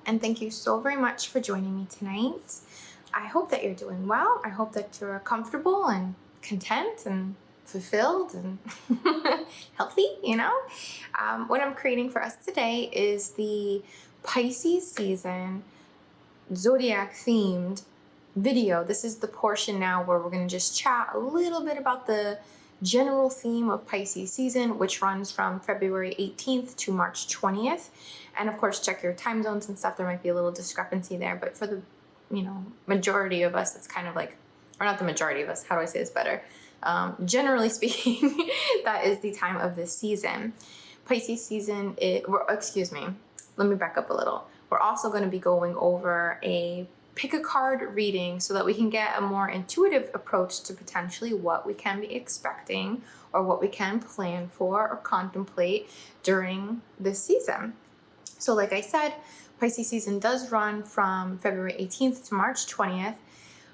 and thank you so very much for joining me tonight. I hope that you're doing well. I hope that you're comfortable and content and fulfilled and healthy, What I'm creating for us today is the Pisces season zodiac themed video. This is the portion now where we're going to just chat a little bit about the general theme of Pisces season, which runs from February 18th to March 20th. And of course, check your time zones and stuff. There might be a little discrepancy there, but for the, majority of us, it's kind of like, or not the majority of us, how do I say this better? Generally speaking, that is the time of this season. Pisces season, let me back up a little. We're also going to be going over a pick a card reading so that we can get a more intuitive approach to potentially what we can be expecting or what we can plan for or contemplate during this season. So like I said, Pisces season does run from February 18th to March 20th.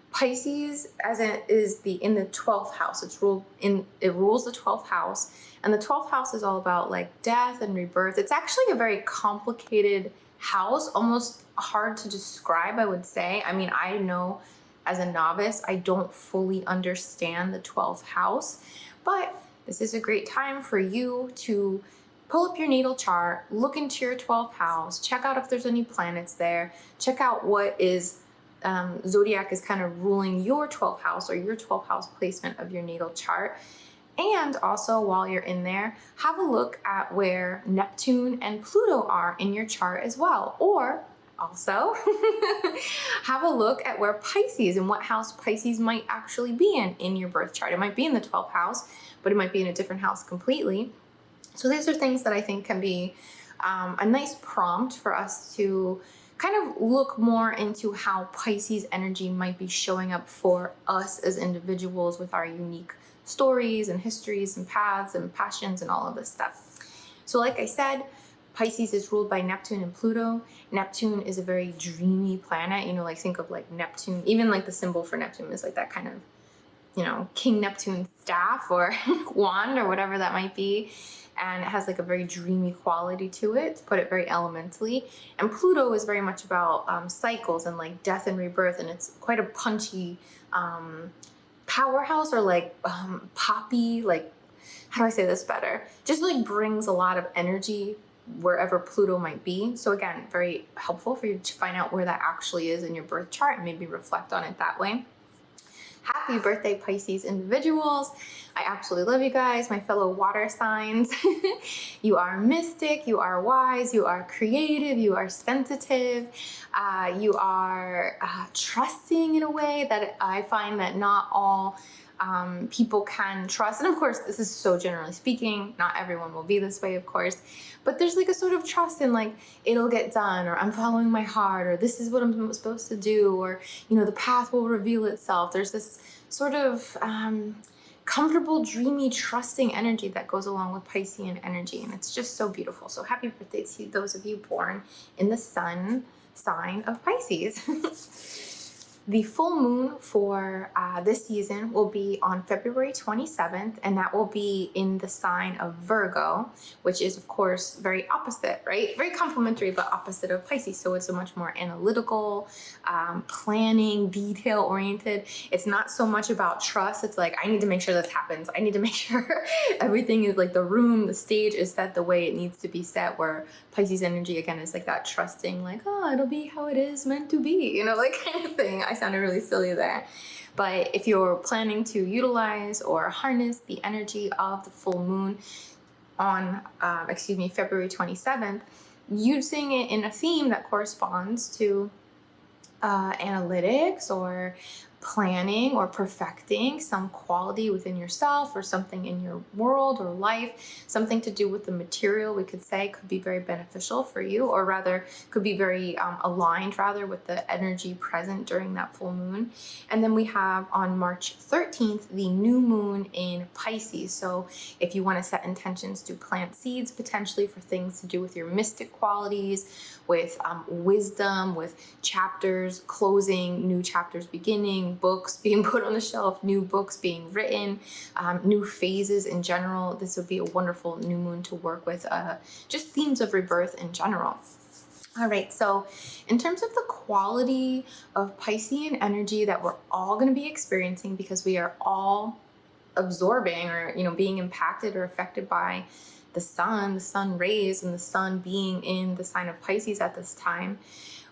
Pisces, as it is in the 12th house, it rules the 12th house, and the 12th house is all about like death and rebirth. It's actually a very complicated house, almost hard to describe, I would say. I mean, I know as a novice, I don't fully understand the 12th house, but this is a great time for you to pull up your natal chart, look into your 12th house, check out if there's any planets there, check out what is zodiac is kind of ruling your 12th house or your 12th house placement of your natal chart. And also, while you're in there, have a look at where Neptune and Pluto are in your chart as well. Or also, have a look at where Pisces and what house Pisces might actually be in your birth chart. It might be in the 12th house, but it might be in a different house completely. So these are things that I think can be a nice prompt for us to kind of look more into how Pisces energy might be showing up for us as individuals with our unique stories and histories and paths and passions and all of this stuff. So like I said, Pisces is ruled by Neptune and Pluto. Neptune is a very dreamy planet, like think of like Neptune, even like the symbol for Neptune is like that kind of, King Neptune staff or wand or whatever that might be. And it has like a very dreamy quality to it, to put it very elementally. And Pluto is very much about cycles and like death and rebirth, and it's quite a punchy powerhouse or like poppy, like, how do I say this better? Just like brings a lot of energy wherever Pluto might be. So again, very helpful for you to find out where that actually is in your birth chart and maybe reflect on it that way. Happy birthday, Pisces individuals. I absolutely love you guys, my fellow water signs. You are mystic, you are wise, you are creative, you are sensitive, you are trusting in a way that I find that not all people can trust. And of course, this is so generally speaking, not everyone will be this way, of course, but there's like a sort of trust in like, it'll get done, or I'm following my heart, or this is what I'm supposed to do, or, the path will reveal itself. There's this sort of comfortable, dreamy, trusting energy that goes along with Piscean energy. And it's just so beautiful. So happy birthday to those of you born in the sun sign of Pisces. The full moon for this season will be on February 27th, and that will be in the sign of Virgo, which is, of course, very opposite, right? Very complementary, but opposite of Pisces. So it's a much more analytical, planning, detail-oriented. It's not so much about trust. It's like, I need to make sure this happens. I need to make sure everything is like the stage is set the way it needs to be set, where Pisces energy, again, is like that trusting, like, oh, it'll be how it is meant to be, like kind of thing. I sounded really silly there. But if you're planning to utilize or harness the energy of the full moon on, February 27th, using it in a theme that corresponds to analytics or planning or perfecting some quality within yourself or something in your world or life, something to do with the material, we could say, could be very beneficial for you, or rather could be very aligned rather with the energy present during that full moon. And then we have on March 13th, the new moon in Pisces. So if you want to set intentions to plant seeds potentially for things to do with your mystic qualities, with wisdom, with chapters closing, new chapters beginning, books being put on the shelf, new books being written, new phases in general. This would be a wonderful new moon to work with, just themes of rebirth in general. All right, so in terms of the quality of Piscean energy that we're all going to be experiencing, because we are all absorbing or being impacted or affected by the sun rays, and the sun being in the sign of Pisces at this time,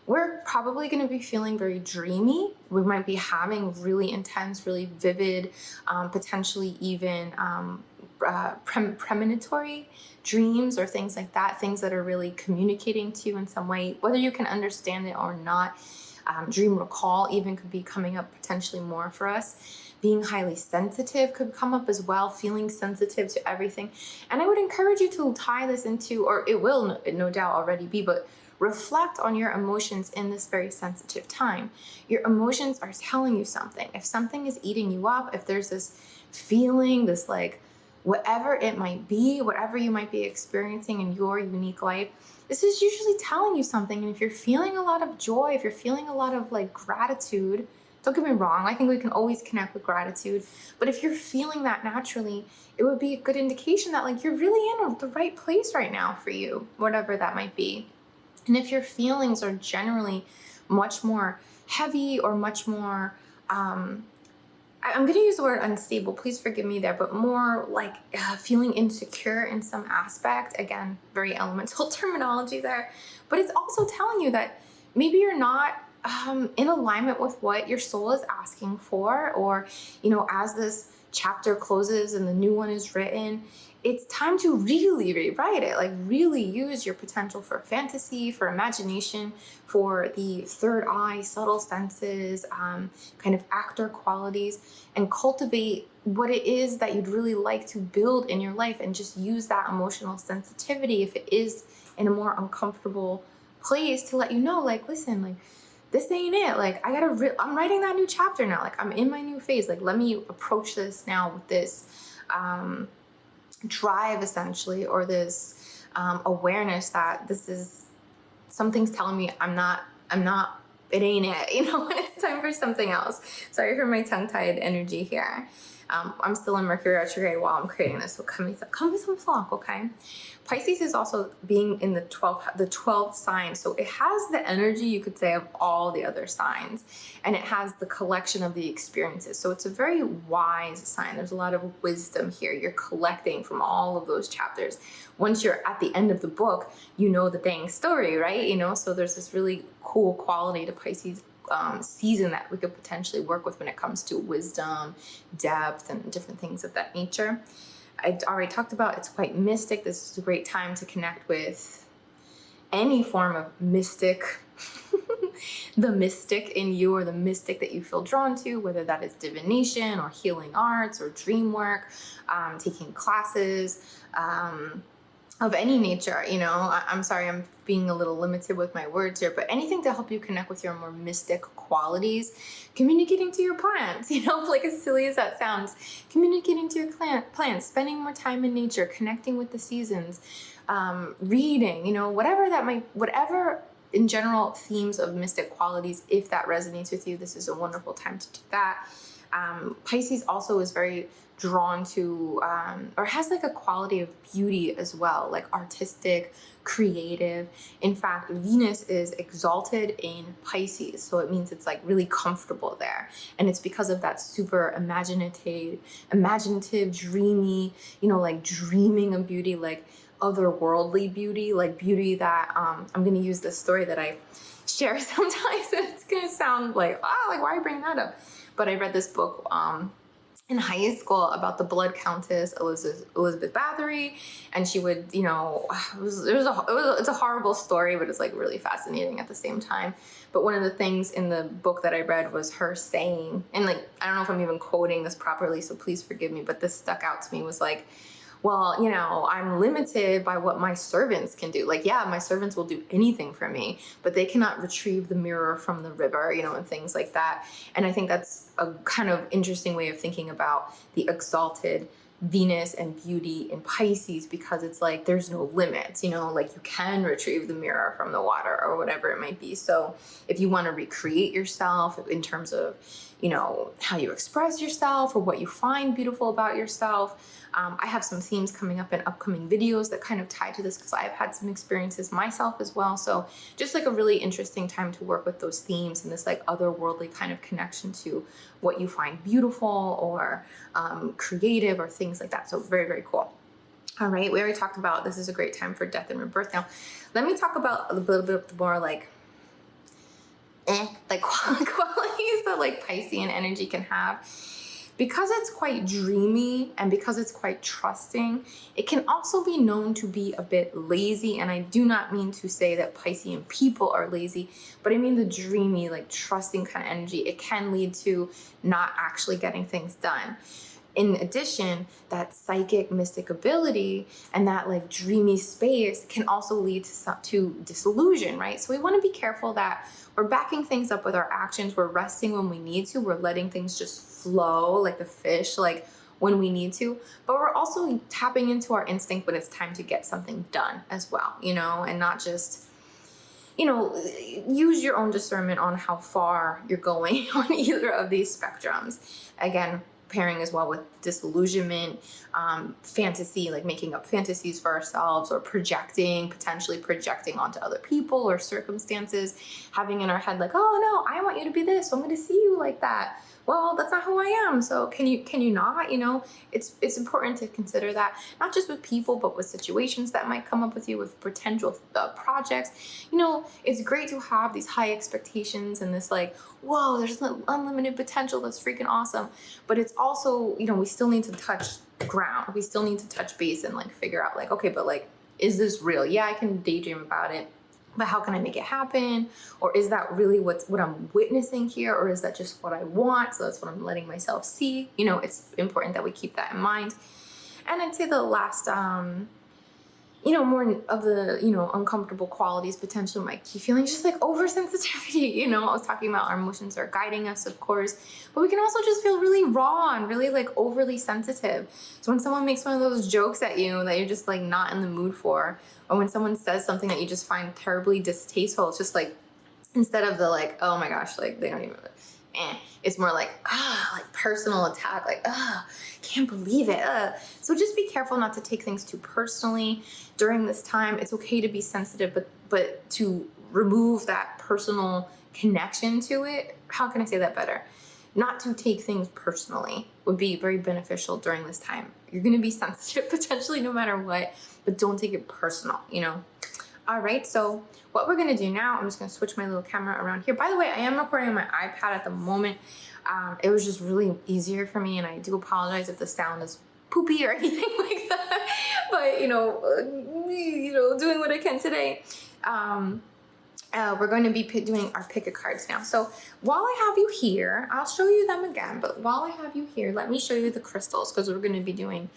we're probably going to be feeling very dreamy. We might be having really intense, really vivid, potentially even premonitory dreams or things like that, things that are really communicating to you in some way, whether you can understand it or not. Dream recall even could be coming up potentially more for us. Being highly sensitive could come up as well, feeling sensitive to everything. And I would encourage you to tie this into, or it will no doubt already be, but reflect on your emotions in this very sensitive time. Your emotions are telling you something. If something is eating you up, if there's this feeling, this like, whatever it might be, whatever you might be experiencing in your unique life, this is usually telling you something. And if you're feeling a lot of joy, if you're feeling a lot of like gratitude, don't get me wrong, I think we can always connect with gratitude. But if you're feeling that naturally, it would be a good indication that like you're really in the right place right now for you, whatever that might be. And if your feelings are generally much more heavy or much more, I'm going to use the word unstable, please forgive me there, but more like feeling insecure in some aspect. Again, very elemental terminology there. But it's also telling you that maybe you're not in alignment with what your soul is asking for, or, as this chapter closes and the new one is written, it's time to really rewrite it, like really use your potential for fantasy, for imagination, for the third eye, subtle senses, kind of actor qualities, and cultivate what it is that you'd really like to build in your life, and just use that emotional sensitivity if it is in a more uncomfortable place to let you know, like, listen, like, this ain't it. Like, I'm writing that new chapter now. Like, I'm in my new phase. Like, let me approach this now with this, drive essentially, or this awareness that this is, something's telling me I'm not, it ain't it, it's time for something else. Sorry for my tongue-tied energy here. I'm still in Mercury retrograde while I'm creating this, so come with some flock, okay? Pisces is also being in the 12th sign, so it has the energy, you could say, of all the other signs, and it has the collection of the experiences. So it's a very wise sign. There's a lot of wisdom here. You're collecting from all of those chapters. Once you're at the end of the book, you know the dang story, right? So there's this really cool quality to Pisces season that we could potentially work with when it comes to wisdom, depth, and different things of that nature. I already talked about it's quite mystic. This is a great time to connect with any form of mystic, the mystic in you, or the mystic that you feel drawn to, whether that is divination or healing arts or dream work, taking classes, of any nature. I'm sorry, I'm being a little limited with my words here, but anything to help you connect with your more mystic qualities, communicating to your plants, like as silly as that sounds, communicating to your plants, spending more time in nature, connecting with the seasons, reading, whatever in general themes of mystic qualities. If that resonates with you, this is a wonderful time to do that. Pisces also is very drawn to, or has like a quality of beauty as well, like artistic, creative. In fact, Venus is exalted in Pisces, so it means it's like really comfortable there. And it's because of that super imaginative, dreamy, like dreaming of beauty, like otherworldly beauty, like beauty that, I'm going to use this story that I share sometimes, and it's going to sound like, like, why are you bringing that up? But I read this book in high school about the blood countess Elizabeth Bathory, and she would, it's a horrible story, but it's like really fascinating at the same time. But one of the things in the book that I read was her saying, and like, I don't know if I'm even quoting this properly, so please forgive me, but this stuck out to me, was like, well, I'm limited by what my servants can do. Like, yeah, my servants will do anything for me, but they cannot retrieve the mirror from the river, and things like that. And I think that's a kind of interesting way of thinking about the exalted Venus and beauty in Pisces, because it's like there's no limits, you know, like you can retrieve the mirror from the water or whatever it might be. So if you want to recreate yourself in terms of, you know, how you express yourself or what you find beautiful about yourself, I have some themes coming up in upcoming videos that kind of tie to this, because I've had some experiences myself as well. So just like a really interesting time to work with those themes and this like otherworldly kind of connection to what you find beautiful or creative or things like that. So very, very cool. All right, we already talked about this is a great time for death and rebirth. Now, let me talk about a little bit more like qualities that like Piscean energy can have. Because it's quite dreamy and because it's quite trusting, it can also be known to be a bit lazy. And I do not mean to say that Piscean people are lazy, but I mean the dreamy, like trusting kind of energy. It can lead to not actually getting things done. In addition, that psychic mystic ability and that like dreamy space can also lead to disillusion, right? So we want to be careful that we're backing things up with our actions. We're resting when we need to. We're letting things just flow like a fish, like when we need to. But we're also tapping into our instinct when it's time to get something done as well, you know, and not just, you know, use your own discernment on how far you're going on either of these spectrums. Again, pairing as well with disillusionment, fantasy, like making up fantasies for ourselves or potentially projecting onto other people or circumstances, having in our head like, oh no, I want you to be this, so I'm going to see you like that. Well, that's not who I am. So can you not, you know, it's important to consider that, not just with people, but with situations that might come up with you, with potential projects. You know, it's great to have these high expectations and this like, whoa, there's unlimited potential. That's freaking awesome. But it's also, you know, we still need to touch ground. We still need to touch base and like figure out like, okay, but like, is this real? Yeah, I can daydream about it, but how can I make it happen? Or is that really what I'm witnessing here? Or is that just what I want? So that's what I'm letting myself see. You know, it's important that we keep that in mind. And I'd say the last, you know, more of the, you know, uncomfortable qualities potentially might be feeling just like oversensitivity. You know, I was talking about our emotions are guiding us, of course, but we can also just feel really raw and really like overly sensitive. So when someone makes one of those jokes at you that you're just like not in the mood for, or when someone says something that you just find terribly distasteful, it's just like, instead of the like, oh my gosh, like they don't even, it's more like, like personal attack, like, can't believe it. So just be careful not to take things too personally during this time. It's okay to be sensitive, but to remove that personal connection to it. How can I say that better? Not to take things personally would be very beneficial during this time. You're going to be sensitive potentially no matter what, but don't take it personal, you know? All right, so what we're gonna do now, I'm just gonna switch my little camera around here. By the way, I am recording on my iPad at the moment. It was just really easier for me, and I do apologize if the sound is poopy or anything like that. But you know, doing what I can today. We're going to be doing our pick a cards now. So while I have you here, I'll show you them again. But while I have you here, let me show you the crystals, because we're going to be doing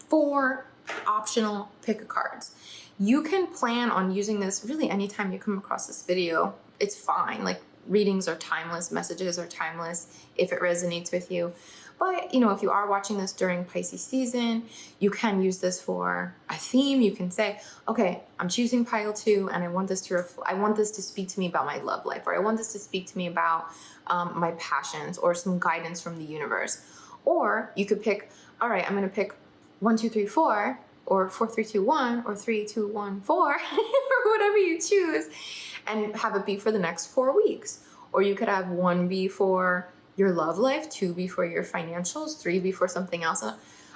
4 optional pick a cards. You can plan on using this really anytime you come across this video. It's fine. Like, readings are timeless, messages are timeless if it resonates with you. But, you know, if you are watching this during Pisces season, you can use this for a theme. You can say, okay, I'm choosing pile 2 and I want this to speak to me about my love life, or I want this to speak to me about my passions or some guidance from the universe. Or you could pick, all right, I'm going to pick 1, 2, 3, 4, or 4, 3, 2, 1, or 3, 2, 1, 4, or whatever you choose, and have it be for the next 4 weeks. Or you could have 1 be for your love life, 2 be for your financials, 3 be for something else.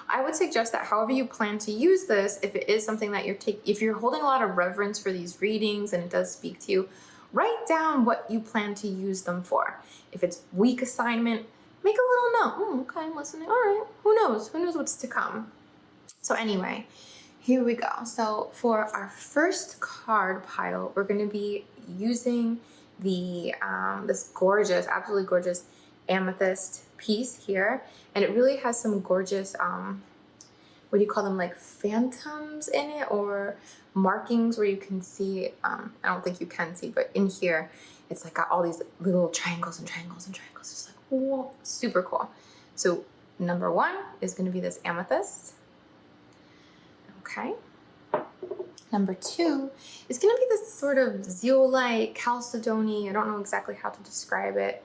I would suggest that however you plan to use this, if it is something that if you're holding a lot of reverence for these readings and it does speak to you, write down what you plan to use them for. If it's week assignment, make a little note. Okay, I'm listening. All right, who knows? Who knows what's to come? So anyway, here we go. So for our first card pile, we're going to be using the this gorgeous, absolutely gorgeous amethyst piece here, and it really has some gorgeous what do you call them, like phantoms in it, or markings where you can see, I don't think you can see, but in here it's like got all these little triangles and triangles and triangles. It's like, whoa, super cool. So number 1 is going to be this amethyst. Okay. Number 2 is going to be this sort of zeolite, chalcedony. I don't know exactly how to describe it,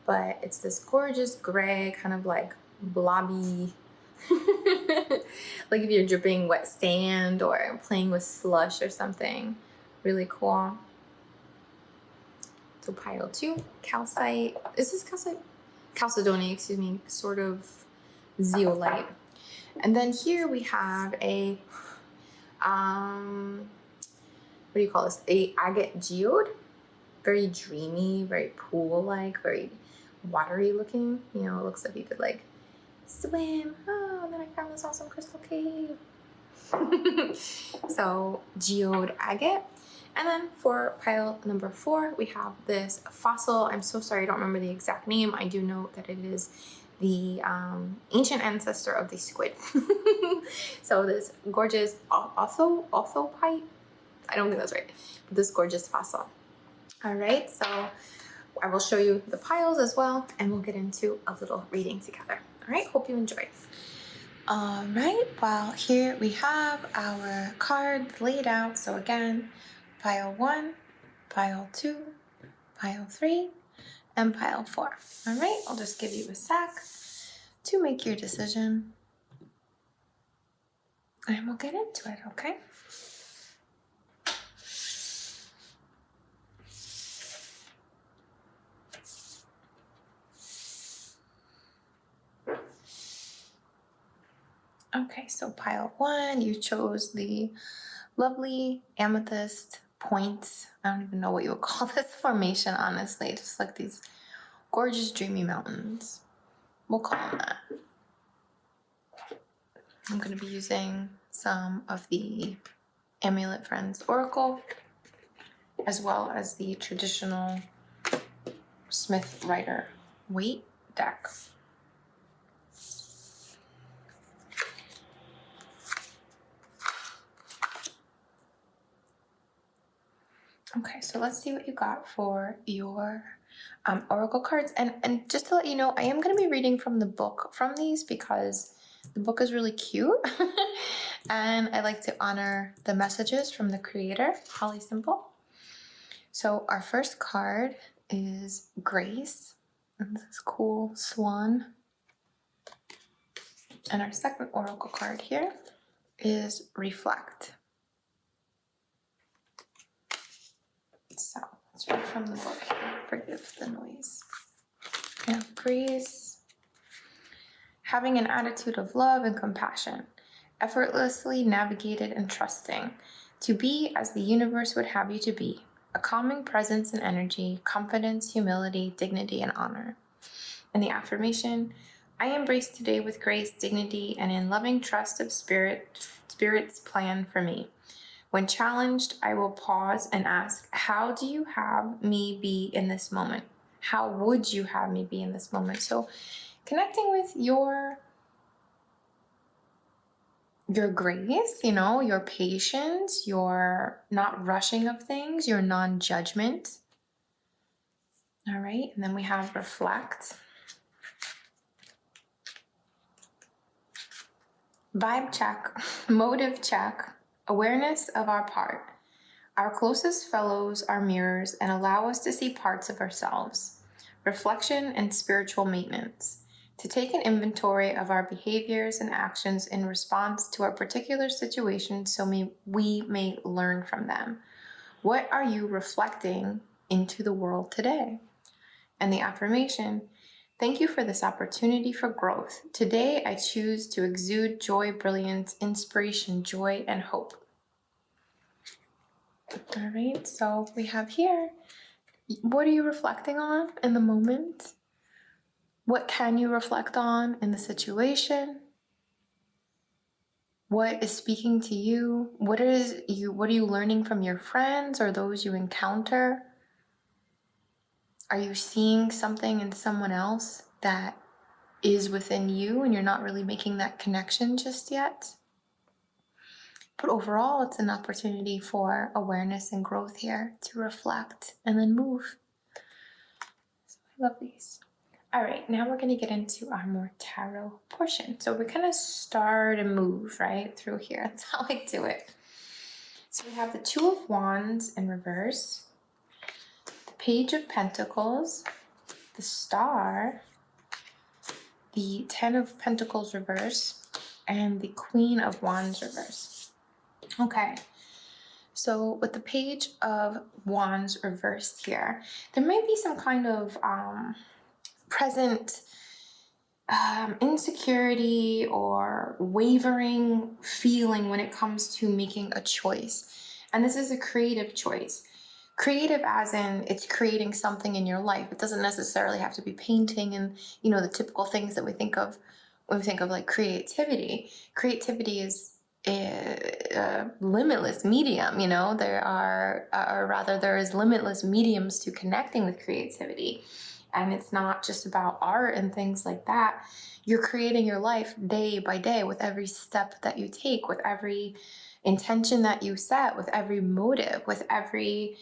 but it's this gorgeous gray, kind of like blobby, like if you're dripping wet sand or playing with slush or something. Really cool. So pile 2, calcite. Is this calcite? Chalcedony, excuse me, sort of zeolite. And then here we have a what do you call this? A agate geode. Very dreamy, very pool-like, very watery looking. You know, it looks like you could like swim. Oh, and then I found this awesome crystal cave. So geode agate. And then for pile number 4, we have this fossil. I'm so sorry, I don't remember the exact name. I do know that it is the ancient ancestor of the squid. So this gorgeous orthopite, I don't think that's right, but this gorgeous fossil. All right, so I will show you the piles as well, and we'll get into a little reading together. All right, hope you enjoy. All right, well, here we have our cards laid out. So again, pile 1, pile 2, pile 3, and pile 4. All right, I'll just give you a sec to make your decision, and we'll get into it, okay? Okay, so pile 1, you chose the lovely amethyst points. I don't even know what you would call this formation, honestly. Just like these gorgeous, dreamy mountains. We'll call them that. I'm going to be using some of the Amulet Friends Oracle, as well as the traditional Smith Rider Waite deck. Okay, so let's see what you got for your oracle cards. And just to let you know, I am going to be reading from the book from these because the book is really cute. And I like to honor the messages from the creator, Holly Simple. So our first card is Grace. And this is cool swan. And our second oracle card here is Reflect. So let's read from the book here. Forgive the noise. Now, Grace, having an attitude of love and compassion, effortlessly navigated and trusting, to be as the universe would have you to be, a calming presence and energy, confidence, humility, dignity, and honor. And the affirmation, I embrace today with grace, dignity, and in loving trust of Spirit's plan for me. When challenged, I will pause and ask, how do you have me be in this moment? How would you have me be in this moment? So connecting with your grace, you know, your patience, your not rushing of things, your non-judgment. All right, and then we have Reflect. Vibe check, motive check, awareness of our part. Our closest fellows are mirrors and allow us to see parts of ourselves. Reflection and spiritual maintenance. To take an inventory of our behaviors and actions in response to our particular situation so we may learn from them. What are you reflecting into the world today? And the affirmation, thank you for this opportunity for growth. Today I choose to exude joy, brilliance, inspiration, joy, and hope. All right, so we have here, what are you reflecting on in the moment? What can you reflect on in the situation? What is speaking to you? What are you learning from your friends or those you encounter? Are you seeing something in someone else that is within you and you're not really making that connection just yet? But overall, it's an opportunity for awareness and growth here to reflect and then move. So I love these. All right, now we're going to get into our more tarot portion. So we're going to start and move right through here. That's how I do it. So we have the Two of Wands in reverse, the Page of Pentacles, the Star, the Ten of Pentacles reverse, and the Queen of Wands reverse. Okay. So with the Page of Wands reversed here, there might be some kind of present insecurity or wavering feeling when it comes to making a choice. And this is a creative choice. Creative as in it's creating something in your life. It doesn't necessarily have to be painting and, the typical things that we think of when we think of like creativity. Creativity is a limitless medium, there is limitless mediums to connecting with creativity. And it's not just about art and things like that. You're creating your life day by day with every step that you take, with every intention that you set, with every motive, with every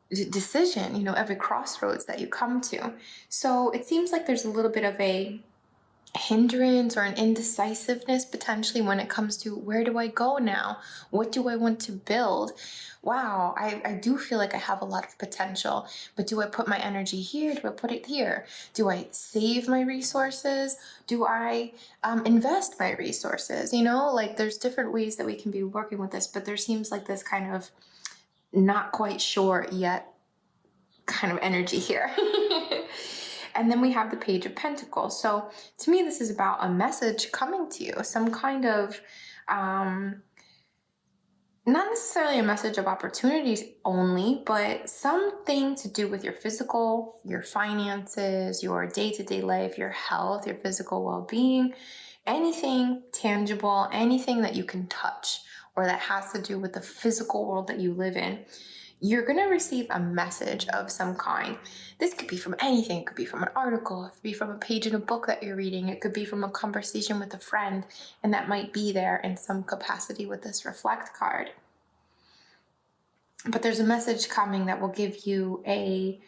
decision, every crossroads that you come to. So it seems like there's a little bit of a hindrance or an indecisiveness potentially when it comes to where do I go now? What do I want to build? Wow, I do feel like I have a lot of potential, but do I put my energy here? Do I put it here? Do I save my resources? Do I invest my resources? There's different ways that we can be working with this, but there seems like this kind of not quite sure yet kind of energy here. And then we have the Page of Pentacles. So to me, this is about a message coming to you, some kind of, not necessarily a message of opportunities only, but something to do with your physical, your finances, your day-to-day life, your health, your physical well-being, anything tangible, anything that you can touch or that has to do with the physical world that you live in. You're going to receive a message of some kind. This could be from anything. It could be from an article. It could be from a page in a book that you're reading. It could be from a conversation with a friend, and that might be there in some capacity with this Reflect card. But there's a message coming that will give you a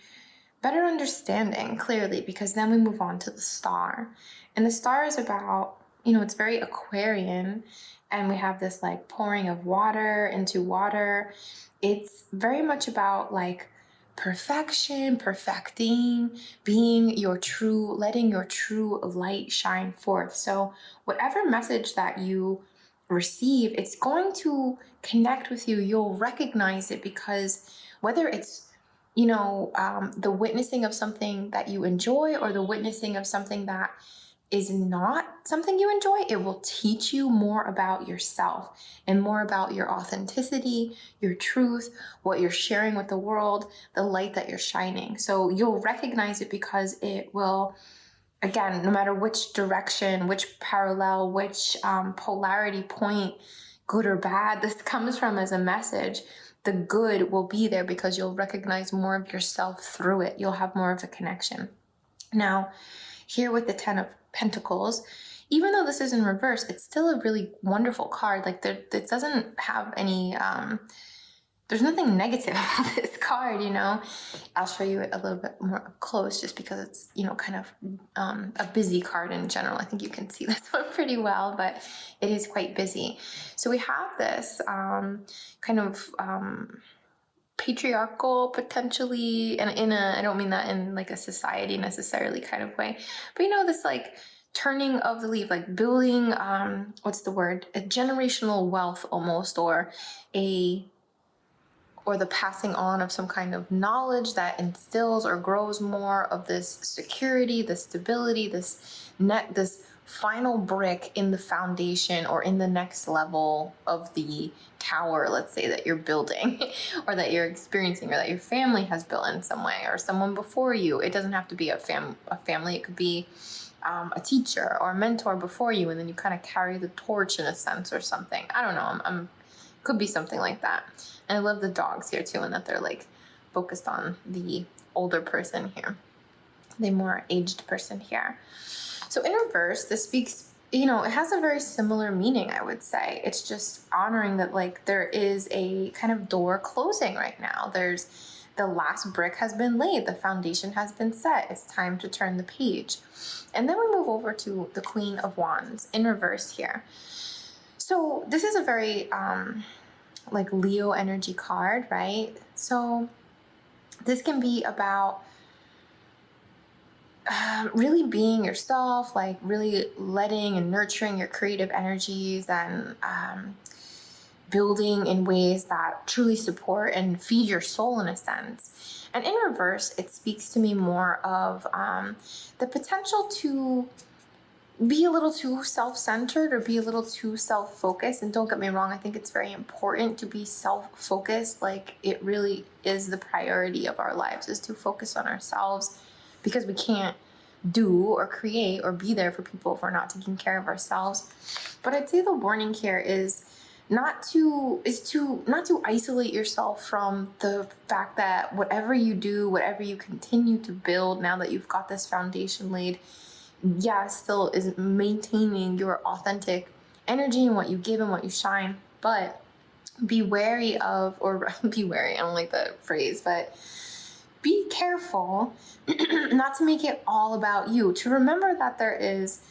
better understanding, clearly, because then we move on to the Star. And the Star is about, it's very Aquarian, and we have this like pouring of water into water. It's very much about like perfection, perfecting, being your true, letting your true light shine forth. So whatever message that you receive, it's going to connect with you. You'll recognize it because whether it's, the witnessing of something that you enjoy or the witnessing of something that is not something you enjoy, it will teach you more about yourself and more about your authenticity, your truth, what you're sharing with the world, the light that you're shining. So you'll recognize it because it will, again, no matter which direction, which parallel, which polarity point, good or bad, this comes from as a message, the good will be there because you'll recognize more of yourself through it. You'll have more of a connection. Now, here with the Ten of Pentacles, even though this is in reverse, it's still a really wonderful card. Like it doesn't have any, there's nothing negative about this card, I'll show you it a little bit more up close just because it's, kind of a busy card in general. I think you can see this one pretty well, but it is quite busy. So we have this kind of patriarchal potentially, and I don't mean that in like a society necessarily kind of way, but this like turning of the leaf, like building, what's the word? A generational wealth almost, or the passing on of some kind of knowledge that instills or grows more of this security, this stability, this final brick in the foundation or in the next level of the tower, let's say, that you're building or that you're experiencing or that your family has built in some way or someone before you. It doesn't have to be a family. It could be a teacher or a mentor before you, and then you kind of carry the torch in a sense or something. I don't know. Could be something like that. And I love the dogs here too, and that they're like focused on the older person here, the more aged person here. So in reverse, this speaks, it has a very similar meaning, I would say. It's just honoring that like there is a kind of door closing right now. There's the last brick has been laid. The foundation has been set. It's time to turn the page. And then we move over to the Queen of Wands in reverse here. So this is a very like Leo energy card, right? So this can be about really being yourself, like really letting and nurturing your creative energies and building in ways that truly support and feed your soul in a sense. And in reverse, it speaks to me more of the potential to be a little too self-centered or be a little too self-focused. And don't get me wrong, I think it's very important to be self-focused. Like, it really is the priority of our lives, is to focus on ourselves, because we can't do or create or be there for people if we're not taking care of ourselves. But I'd say the warning here is not to isolate yourself from the fact that whatever you do, whatever you continue to build now that you've got this foundation laid, still is maintaining your authentic energy and what you give and what you shine. But be wary of, or be wary, I don't like that phrase, but be careful not to make it all about you, to remember that there is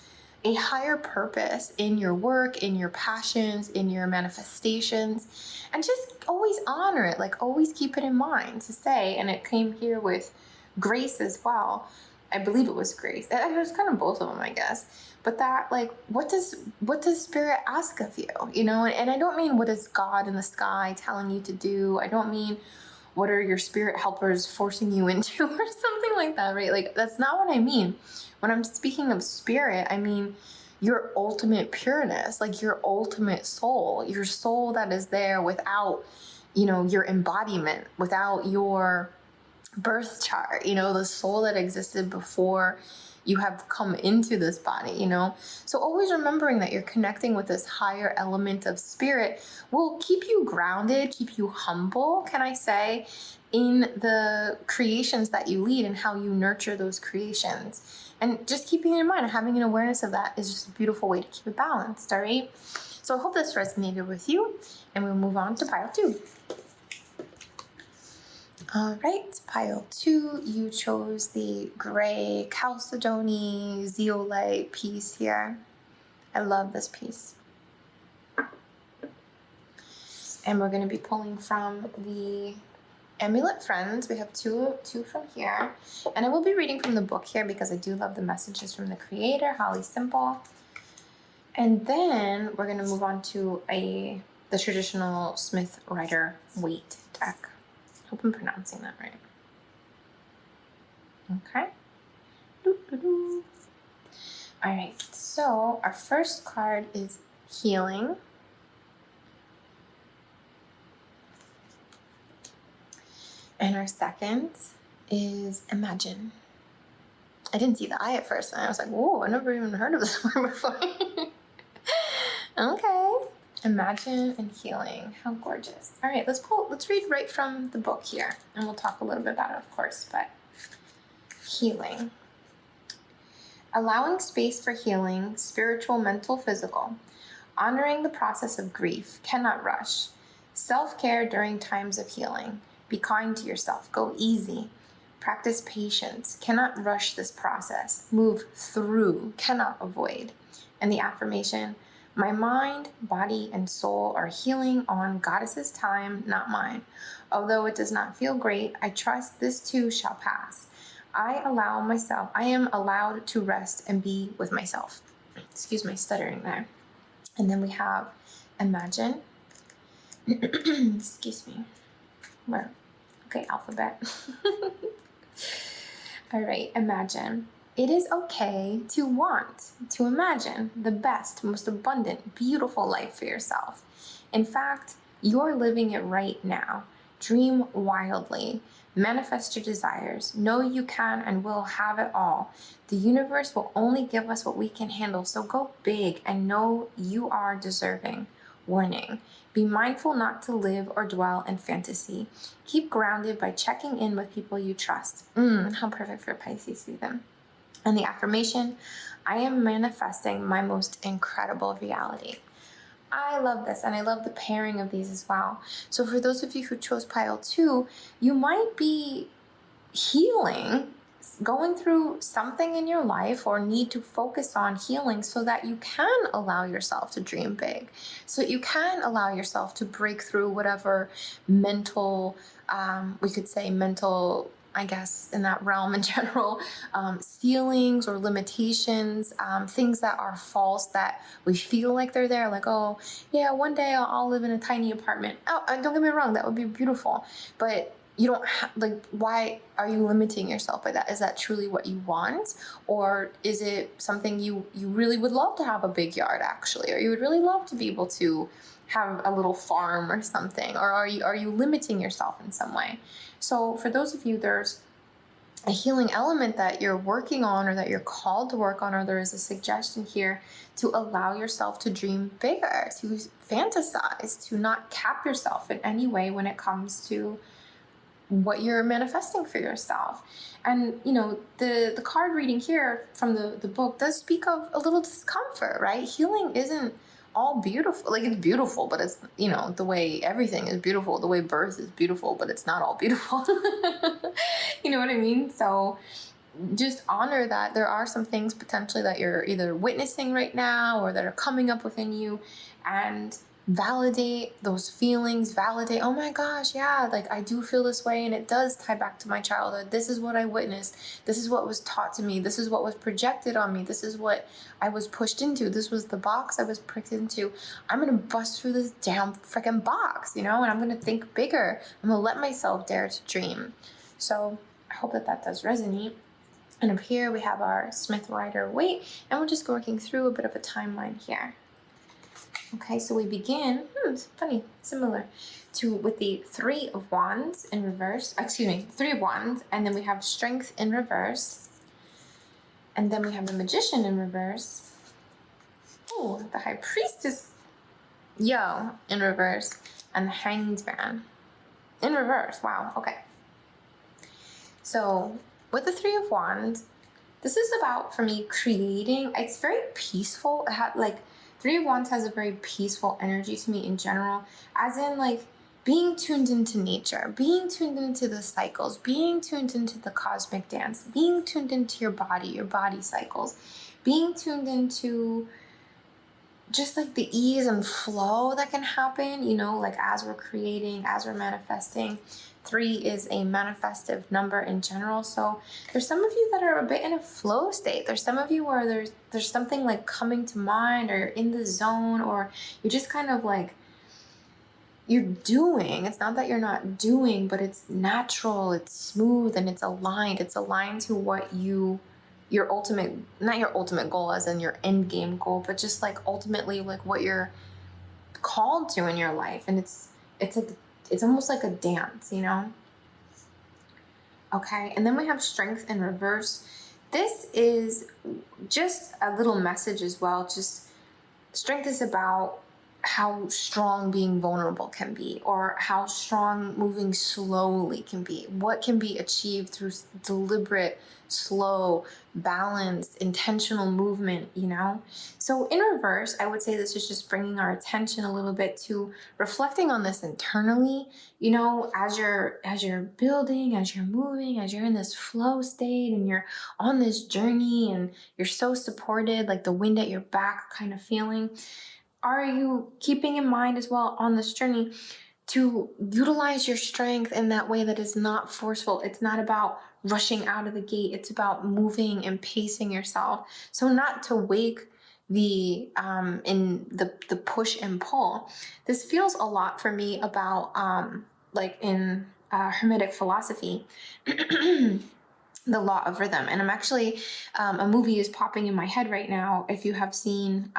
a higher purpose in your work, in your passions, in your manifestations, and just always honor it. Like, always keep it in mind to say, and it came here with Grace as well. I believe it was Grace. It was kind of both of them, I guess. But that, like, what does Spirit ask of you? You know, and I don't mean what is God in the sky telling you to do. I don't mean what are your spirit helpers forcing you into or something like that, right? Like, that's not what I mean. When I'm speaking of spirit, I mean your ultimate pureness, like your ultimate soul, your soul that is there without, your embodiment, without your birth chart, the soul that existed before you have come into this body, So always remembering that you're connecting with this higher element of spirit will keep you grounded, keep you humble, can I say, in the creations that you lead and how you nurture those creations. And just keeping it in mind and having an awareness of that is just a beautiful way to keep it balanced, all right? So I hope this resonated with you, and we'll move on to pile 2. All right, pile 2, you chose the gray Chalcedony zeolite piece here. I love this piece. And we're going to be pulling from the Amulet Friends. We have two from here. And I will be reading from the book here because I do love the messages from the creator, Holly Simple. And then we're going to move on to the traditional Smith Rider Waite deck. Hope I'm pronouncing that right. Okay. Doo-doo-doo. All right, so our first card is Healing. And our second is Imagine. I didn't see the eye at first, and I was like, whoa, I never even heard of this word before. Okay. Imagine and Healing. How gorgeous. All right, let's read right from the book here, and we'll talk a little bit about it, of course, but Healing. Allowing space for healing, spiritual, mental, physical. Honoring the process of grief, cannot rush. Self-care during times of healing. Be kind to yourself, go easy. Practice patience, cannot rush this process. Move through, cannot avoid. And the affirmation, my mind, body, and soul are healing on Goddess's time, not mine. Although it does not feel great, I trust this too shall pass. I am allowed to rest and be with myself. Excuse my stuttering there. And then we have Imagine. Excuse me. Okay, alphabet. All right, Imagine. It is okay to want, to imagine the best, most abundant, beautiful life for yourself. In fact, you're living it right now. Dream wildly. Manifest your desires. Know you can and will have it all. The universe will only give us what we can handle, so go big and know you are deserving. Warning. Be mindful not to live or dwell in fantasy. Keep grounded by checking in with people you trust. How perfect for Pisces season. And the affirmation, I am manifesting my most incredible reality. I love this, and I love the pairing of these as well. So for those of you who chose pile 2, you might be healing, going through something in your life, or need to focus on healing so that you can allow yourself to dream big, so that you can allow yourself to break through whatever mental, we could say mental, I guess, in that realm in general, ceilings or limitations, things that are false, that we feel like they're there, like, oh, yeah, one day I'll live in a tiny apartment. Oh, and don't get me wrong, that would be beautiful. But you don't like, why are you limiting yourself by that? Is that truly what you want? Or is it something you really would love to have a big yard, actually? Or you would really love to be able to have a little farm or something? Or are you limiting yourself in some way? So for those of you, there's a healing element that you're working on, or that you're called to work on, or there is a suggestion here to allow yourself to dream bigger, to fantasize, to not cap yourself in any way when it comes to what you're manifesting for yourself. And the card reading here from the book does speak of a little discomfort, right? Healing isn't all beautiful. Like, it's beautiful, but it's, the way everything is beautiful, the way birth is beautiful, but it's not all beautiful. You know what I mean? So just honor that there are some things potentially that you're either witnessing right now or that are coming up within you, and validate those feelings. Validate, oh my gosh, yeah, like I do feel this way, and it does tie back to my childhood. This is what I witnessed. This is what was taught to me. This is what was projected on me. This is what I was pushed into. This was the box I was pricked into. I'm gonna bust through this damn freaking box, and I'm gonna think bigger. I'm gonna let myself dare to dream. So I hope that does resonate. And up here we have our Smith Rider-Waite, and we're just working through a bit of a timeline here. Okay, so we begin, it's funny, similar with the Three of Wands in reverse, Three of Wands, and then we have Strength in reverse, and then we have the Magician in reverse. Oh, the High Priestess, in reverse, and the Hanged Man in reverse. Wow, okay. So with the Three of Wands, this is about, for me, creating. It's very peaceful. It had Three of Wands has a very peaceful energy to me in general, as in being tuned into nature, being tuned into the cycles, being tuned into the cosmic dance, being tuned into your body cycles, being tuned into just the ease and flow that can happen, as we're creating, as we're manifesting. 3 is a manifestive number in general. So there's some of you that are a bit in a flow state. There's some of you where there's something coming to mind, or in the zone, or you're just kind of you're doing. It's not that you're not doing, but it's natural, it's smooth, and it's aligned. It's aligned to what your ultimate, not your ultimate goal as in your end game goal, but just ultimately what you're called to in your life. And it's almost like a dance, Okay, and then we have Strength in reverse. This is just a little message as well. Just strength is about how strong being vulnerable can be, or how strong moving slowly can be. What can be achieved through deliberate, slow, balanced, intentional movement, So in reverse, I would say this is just bringing our attention a little bit to reflecting on this internally, as you're building, as you're moving, as you're in this flow state, and you're on this journey, and you're so supported, like the wind at your back kind of feeling. Are you keeping in mind as well on this journey to utilize your strength in that way that is not forceful? It's not about rushing out of the gate. It's about moving and pacing yourself. So not to wake the push and pull. This feels a lot for me about in Hermetic philosophy. The law of rhythm. And I'm actually, a movie is popping in my head right now. If you have seen,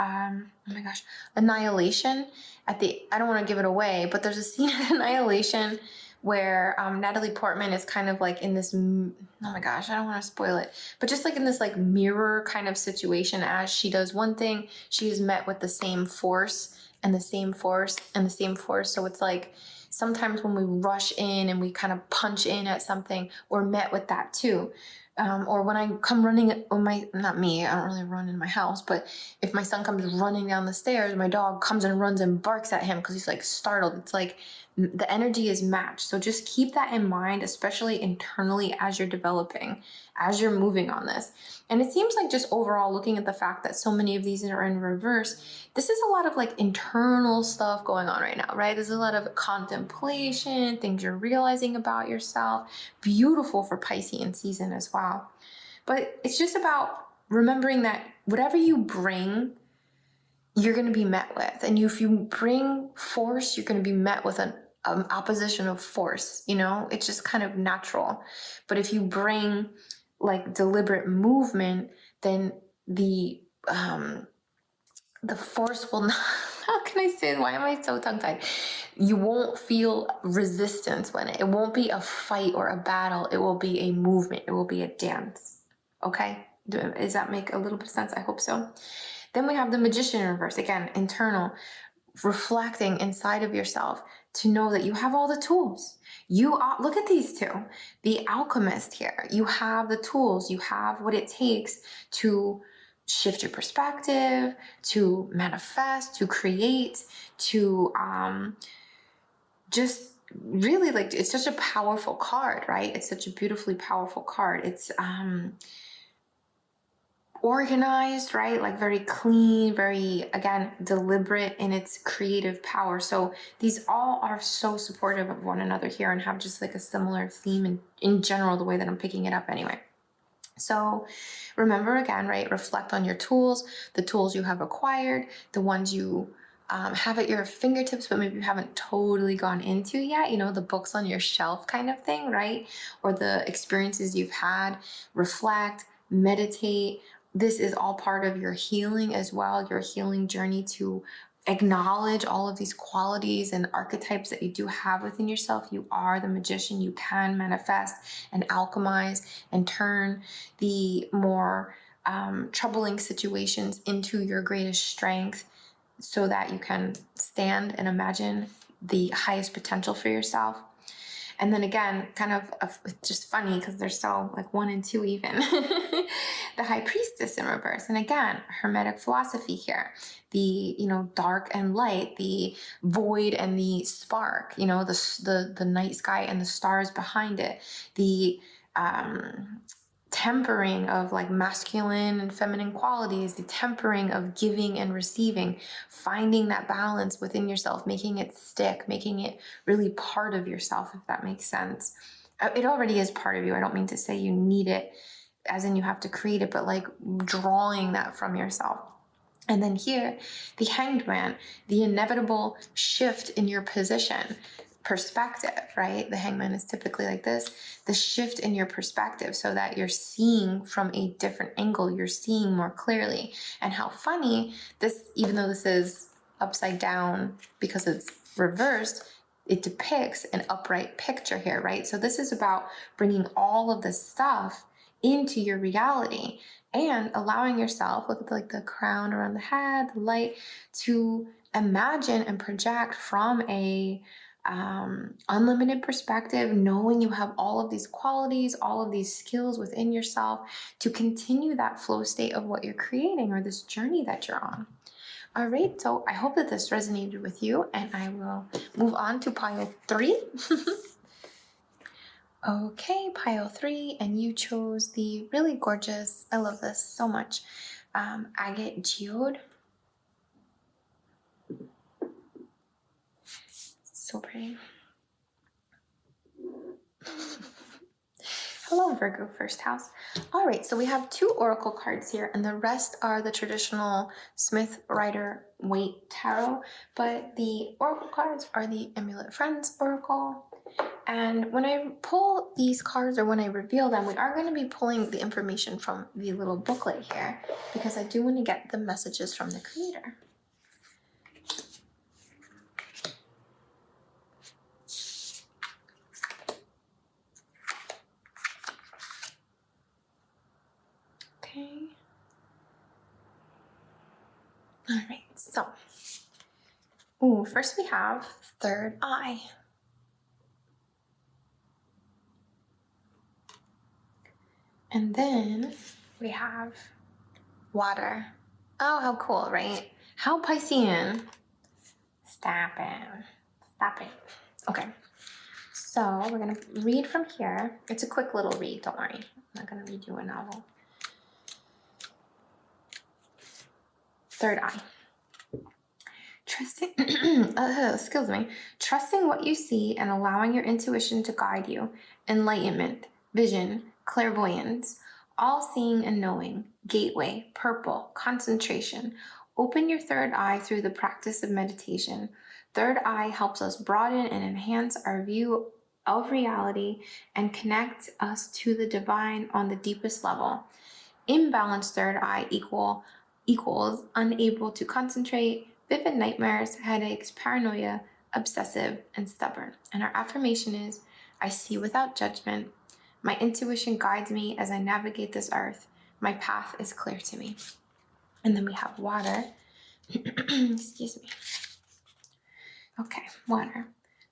Annihilation, I don't want to give it away, but there's a scene in Annihilation where Natalie Portman is kind of in this, oh my gosh, I don't want to spoil it, but just in this mirror kind of situation. As she does one thing, she is met with the same force and the same force and the same force. So it's sometimes when we rush in and we kind of punch in at something, we're met with that too. Or when I come running, not me, I don't really run in my house, but if my son comes running down the stairs, my dog comes and runs and barks at him because he's like startled. It's like the energy is matched. So just keep that in mind, especially internally as you're developing, as you're moving on this. And it seems like just overall looking at the fact that so many of these are in reverse, this is a lot of like internal stuff going on right now, right? There's a lot of contemplation, things you're realizing about yourself. Beautiful for Piscean season as well. But it's just about remembering that whatever you bring, you're going to be met with. And if you bring force, you're going to be met with an opposition of force. It's just kind of natural. But if you bring like deliberate movement, then the force will not, how can I say it? Why am I so tongue-tied? You won't feel resistance when it won't be a fight or a battle. It will be a movement. It will be a dance. Okay? Does that make a little bit of sense? I hope so. Then we have the Magician in reverse. Again, internal, reflecting inside of yourself to know that you have all the tools. Look at these two. The Alchemist here. You have the tools. You have what it takes to shift your perspective, to manifest, to create, to just really like, it's such a powerful card, right? It's such a beautifully powerful card. It's organized, right? Like very clean, very, again, deliberate in its creative power. So these all are so supportive of one another here and have just like a similar theme in general, the way that I'm picking it up anyway. So remember again, right? Reflect on your tools, the tools you have acquired, the ones you have at your fingertips, but maybe you haven't totally gone into yet, the books on your shelf kind of thing, right? Or the experiences you've had. Reflect, meditate. This is all part of your healing as well, your healing journey, to acknowledge all of these qualities and archetypes that you do have within yourself. You are the magician. You can manifest and alchemize and turn the more troubling situations into your greatest strength, so that you can stand and imagine the highest potential for yourself. And then again, kind of just funny because they're so like 1 and 2 even. The High Priestess in reverse. And again, Hermetic philosophy here. The, dark and light, the void and the spark, the night sky and the stars behind it. The tempering of like masculine and feminine qualities, the tempering of giving and receiving, finding that balance within yourself, making it stick, making it really part of yourself, if that makes sense. It already is part of you. I don't mean to say you need it, as in you have to create it, but like drawing that from yourself. And then here, the Hanged Man, the inevitable shift in your position, perspective, right? The Hangman is typically like this, the shift in your perspective, so that you're seeing from a different angle, you're seeing more clearly. And how funny this, even though this is upside down because it's reversed, it depicts an upright picture here, right? So this is about bringing all of this stuff into your reality and allowing yourself, look at like the crown around the head, the light, to imagine and project from a unlimited perspective, knowing you have all of these qualities, all of these skills within yourself to continue that flow state of what you're creating, or this journey that you're on. All right, so I hope that this resonated with you, and I will move on to pile 3. Okay, pile 3, and you chose the really gorgeous, I love this so much, agate geode. So pretty. Hello, Virgo first house. All right, so we have 2 oracle cards here, and the rest are the traditional Smith, Rider, Waite tarot, but the oracle cards are the Amulet Friends oracle. And when I pull these cards, or when I reveal them, we are going to be pulling the information from the little booklet here, because I do want to get the messages from the creator. Okay. All right, so, first we have third eye. And then we have water. Oh, how cool, right? How Piscean. Stop it. Stop it. Okay. So we're going to read from here. It's a quick little read, don't worry. I'm not going to read you a novel. Third eye. Trusting, excuse me, trusting what you see and allowing your intuition to guide you. Enlightenment, vision, clairvoyance, all seeing and knowing, gateway, purple, concentration. Open your third eye through the practice of meditation. Third eye helps us broaden and enhance our view of reality and connect us to the divine on the deepest level. Imbalanced third eye equals unable to concentrate, vivid nightmares, headaches, paranoia, obsessive, and stubborn. And our affirmation is, I see without judgment. My intuition guides me as I navigate this earth. My path is clear to me. And then we have water. Excuse me. Okay, water.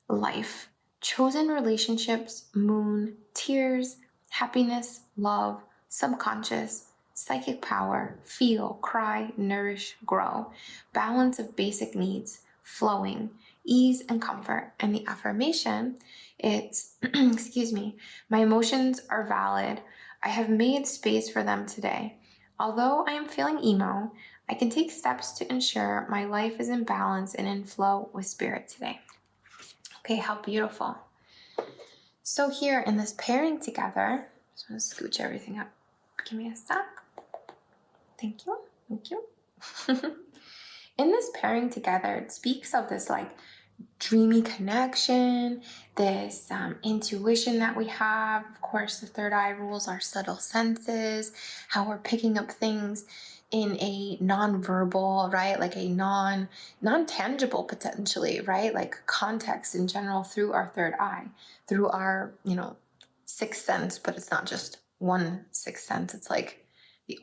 Life. Chosen relationships, moon, tears, happiness, love, subconscious, psychic power, feel, cry, nourish, grow, balance of basic needs, flowing, ease and comfort. And the affirmation, it's, excuse me, my emotions are valid. I have made space for them today. Although I am feeling emo, I can take steps to ensure my life is in balance and in flow with spirit today. Okay, how beautiful. So here in this pairing together, just want to scooch everything up. Give me a sec. Thank you. Thank you. In this pairing together, it speaks of this like dreamy connection, this intuition that we have. Of course, the third eye rules our subtle senses, how we're picking up things in a non-verbal, right? Like a non-tangible potentially, right? Like context in general through our third eye, through our, sixth sense, but it's not just one sixth sense. It's like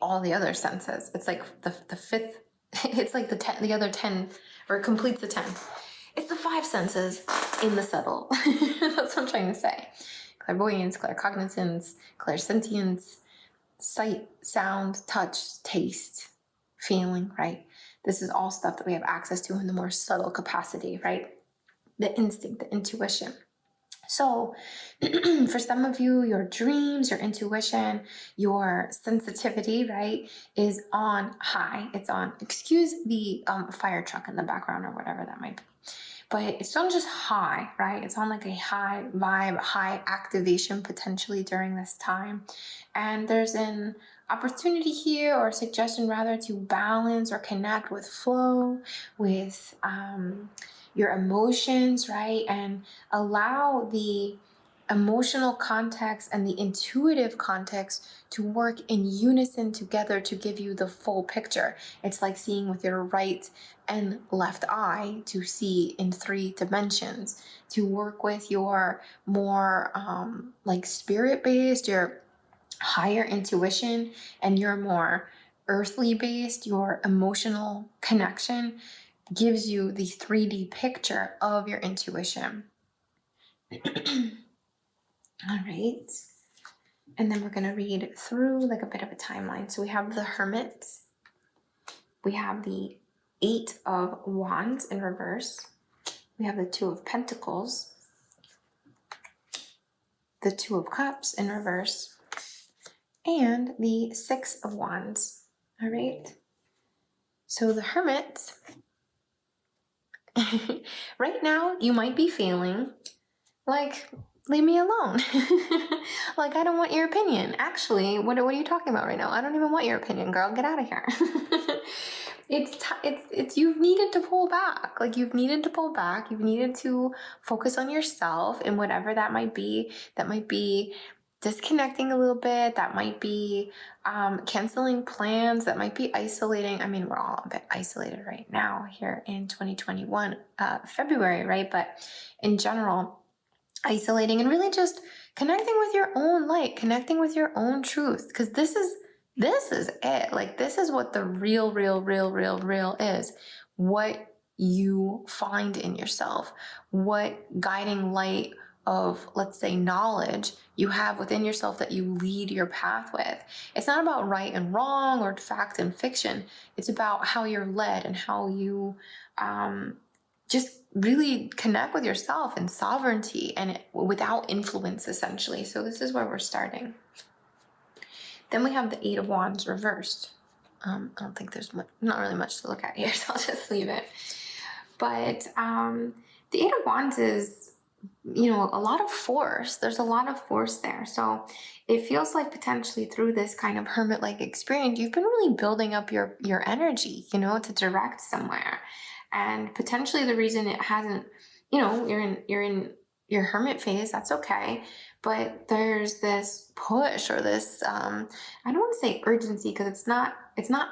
all the other senses. It's like the fifth, it's like the other 10, or it completes the 10. It's the 5 senses in the subtle. That's what I'm trying to say. Clairvoyance, claircognizance, clairsentience, sight, sound, touch, taste, feeling, right? This is all stuff that we have access to in the more subtle capacity, right? The instinct, the intuition. So for some of you, your dreams, your intuition, your sensitivity, right, is on high. It's on, excuse the fire truck in the background or whatever that might be. But it's on just high, right? It's on like a high vibe, high activation potentially during this time. And there's an opportunity here, or suggestion rather, to balance or connect with flow, with your emotions, right? And allow the emotional context and the intuitive context to work in unison together to give you the full picture. It's like seeing with your right and left eye to see in 3 dimensions, to work with your more like spirit-based, your higher intuition, and your more earthly based, your emotional connection gives you the 3D picture of your intuition. All right. And then we're going to read through like a bit of a timeline. So we have the Hermit. We have the 8 of Wands in reverse. We have the 2 of Pentacles. The 2 of Cups in reverse. And the 6 of Wands. All right. So the Hermit, right now you might be feeling like, leave me alone. Like, I don't want your opinion. Actually, what are you talking about right now? I don't even want your opinion, girl. Get out of here. It's you've needed to pull back. Like, you've needed to pull back. You've needed to focus on yourself and whatever that might be. That might be disconnecting a little bit. That might be canceling plans. That might be isolating. I mean, we're all a bit isolated right now here in 2021, February, right? But in general, isolating and really just connecting with your own light, connecting with your own truth. Because this is it. Like, this is what the real is. What you find in yourself, what guiding light, of, let's say, knowledge you have within yourself that you lead your path with. It's not about right and wrong or fact and fiction. It's about how you're led and how you just really connect with yourself and sovereignty and without influence, essentially. So this is where we're starting. Then we have the Eight of Wands reversed. I don't think there's not really much to look at here, so I'll just leave it. But the Eight of Wands is, you know, a lot of force. There's a lot of force there. So it feels like potentially through this kind of hermit-like experience, you've been really building up your energy, you know, to direct somewhere. And potentially the reason it hasn't, you know, you're in your hermit phase, that's okay. But there's this push or this, I don't want to say urgency, because it's not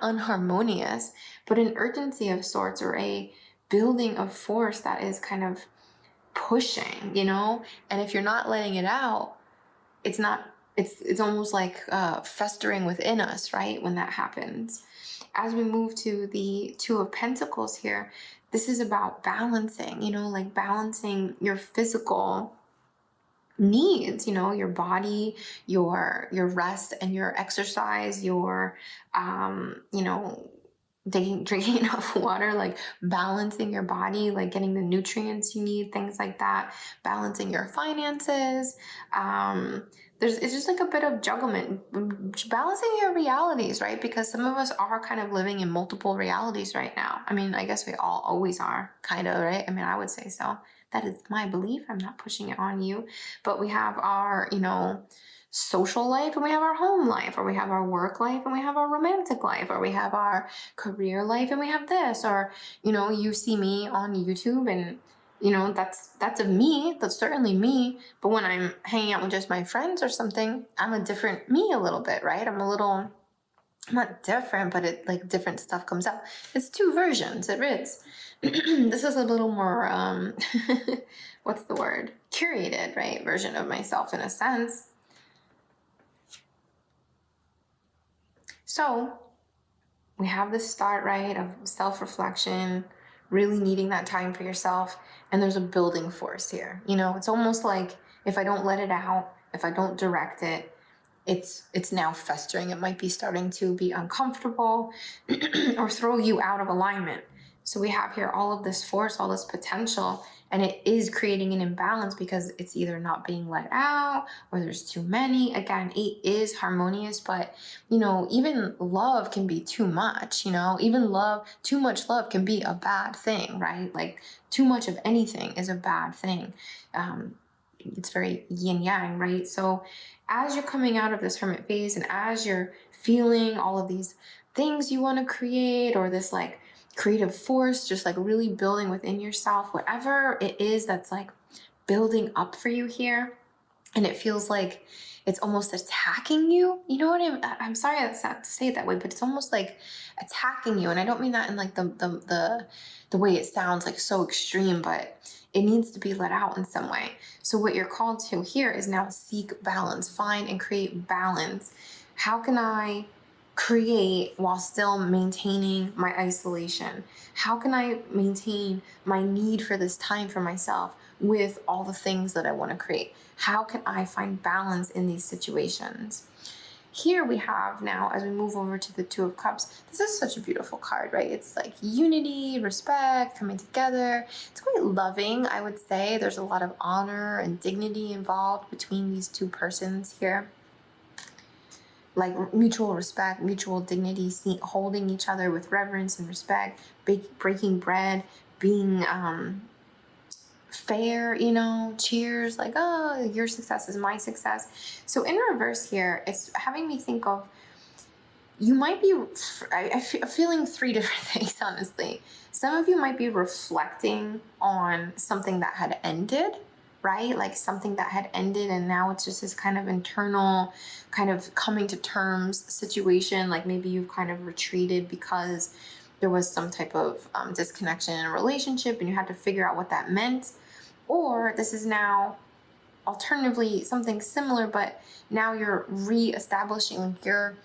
unharmonious, but an urgency of sorts, or a building of force that is kind of pushing, you know. And if you're not letting it out, it's almost like festering within us, right? When that happens. As we move to the Two of Pentacles here, this is about balancing, you know, like balancing your physical needs, you know, your body, your rest and your exercise, your you know, drinking enough water, like balancing your body, like getting the nutrients you need, things like that, balancing your finances. It's just like a bit of jugglement, balancing your realities, right? Because some of us are kind of living in multiple realities right now. I mean, I guess we all always are, kind of, right? I mean, I would say so. That is my belief. I'm not pushing it on you. But we have our, you know, social life, and we have our home life, or we have our work life, and we have our romantic life, or we have our career life, and we have this. Or, you know, you see me on YouTube, and you know, that's of me. That's certainly me. But when I'm hanging out with just my friends or something, I'm a different me a little bit, right? I'm not different, but it, like, different stuff comes out. It's two versions. It is. This is a little more, what's the word? Curated, right? Version of myself in a sense. So we have this start, right, of self-reflection, really needing that time for yourself. And there's a building force here. You know, it's almost like if I don't let it out, if I don't direct it, it's now festering. It might be starting to be uncomfortable or throw you out of alignment. So we have here all of this force, all this potential, and it is creating an imbalance because it's either not being let out or there's too many. Again, 8 is harmonious, but, you know, even love can be too much, you know, even too much love can be a bad thing, right? Like too much of anything is a bad thing. It's very yin yang, right? So as you're coming out of this hermit phase and as you're feeling all of these things you want to create, or this like creative force just like really building within yourself, whatever it is that's like building up for you here, and it feels like it's almost attacking you. You know what I'm sorry that's not to say it that way, but it's almost like attacking you. And I don't mean that in like the way it sounds like so extreme, but it needs to be let out in some way. So what you're called to here is now seek balance, find and create balance. How can I create while still maintaining my isolation? How can I maintain my need for this time for myself with all the things that I want to create? How can I find balance in these situations? Here we have now, as we move over to the Two of Cups, this is such a beautiful card, right? It's like unity, respect, coming together. It's quite loving, I would say. There's a lot of honor and dignity involved between these two persons here. Like mutual respect, mutual dignity, holding each other with reverence and respect, breaking bread, being fair, you know, cheers, like, oh, your success is my success. So in reverse here, it's having me think of, you might be, I'm feeling 3 different things, honestly. Some of you might be reflecting on something that had ended, right? Like something that had ended and now it's just this kind of internal kind of coming to terms situation. Like maybe you've kind of retreated because there was some type of disconnection in a relationship and you had to figure out what that meant. Or this is now alternatively something similar, but now you're re-establishing, you're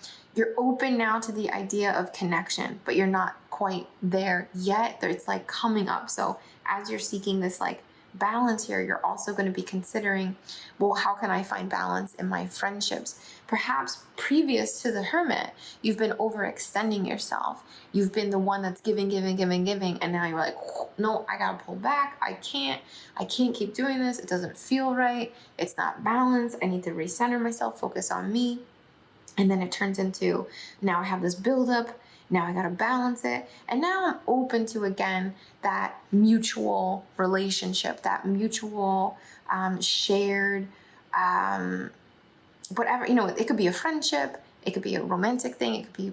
open now to the idea of connection, but you're not quite there yet. It's like coming up. So as you're seeking this like balance here, you're also going to be considering, well, how can I find balance in my friendships? Perhaps previous to the Hermit, you've been overextending yourself. You've been the one that's giving, and now you're like, no, I gotta pull back. I can't keep doing this. It doesn't feel right. It's not balanced. I need to recenter myself, focus on me. And then it turns into, now I have this buildup. Now I gotta balance it. And now I'm open to, again, that mutual relationship, that mutual shared, whatever, it could be a friendship, it could be a romantic thing, it could be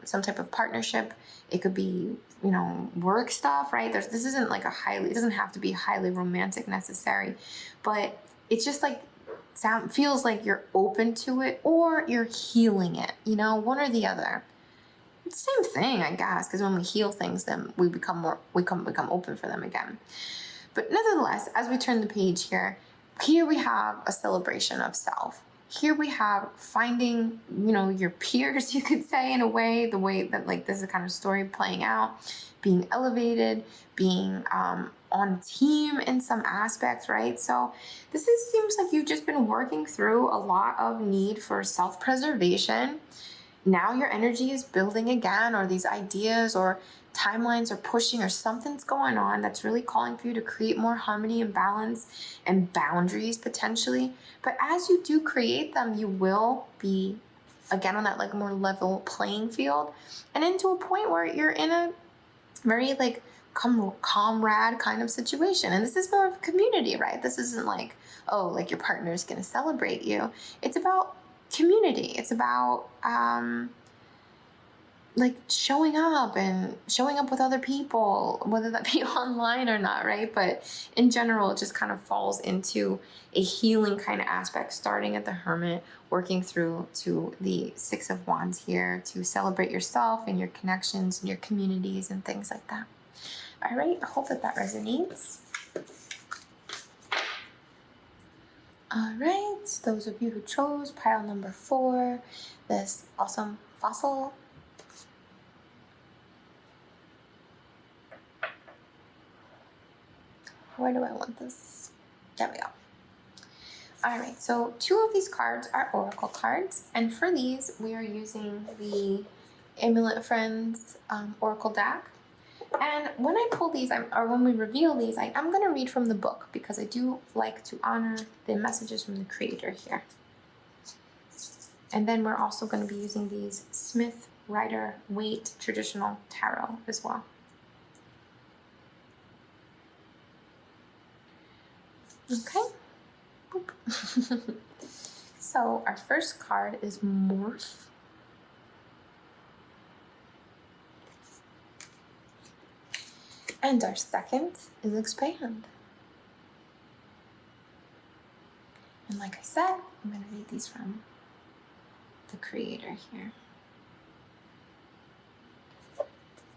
some type of partnership, it could be, work stuff, right? This isn't like it doesn't have to be highly romantic necessary, but it's just like, feels like you're open to it or you're healing it, one or the other. It's the same thing, I guess, because when we heal things, then we become open for them again. But nevertheless, as we turn the page here we have a celebration of self. Here we have finding, your peers, you could say, in a way, the way that, like, this is kind of story playing out, being elevated, being on team in some aspects, right? So seems like you've just been working through a lot of need for self-preservation. Now your energy is building again, or these ideas or timelines are pushing, or something's going on that's really calling for you to create more harmony and balance and boundaries potentially. But as you do create them, you will be again on that like more level playing field, and into a point where you're in a very like comrade kind of situation. And this is more of a community, right? This isn't like, oh, like your partner is going to celebrate you. It's about community. It's about like showing up with other people, whether that be online or not, right? But in general, it just kind of falls into a healing kind of aspect, starting at the Hermit, working through to the Six of Wands here, to celebrate yourself and your connections and your communities and things like that. All right, I hope that resonates. All right, those of you who chose pile number 4, this awesome fossil. Where do I want this? There we go. All right, so 2 of these cards are oracle cards, and for these, we are using the Amulet Friends oracle deck. And when I pull these, or when we reveal these, I'm going to read from the book, because I do like to honor the messages from the creator here. And then we're also going to be using these Smith, Rider, Waite traditional tarot as well. Okay. So our first card is Morph. And our second is Expand. And like I said, I'm going to read these from the creator here.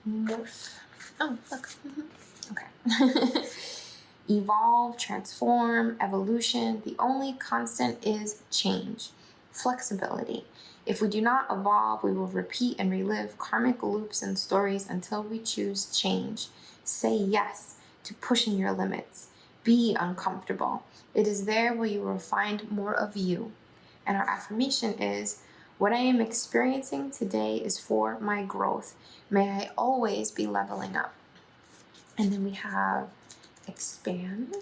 Morph. Oh, look. Okay. Evolve, transform, evolution. The only constant is change, flexibility. If we do not evolve, we will repeat and relive karmic loops and stories until we choose change. Say yes to pushing your limits. Be uncomfortable. It is there where you will find more of you. And our affirmation is, what I am experiencing today is for my growth. May I always be leveling up. And then we have Expand.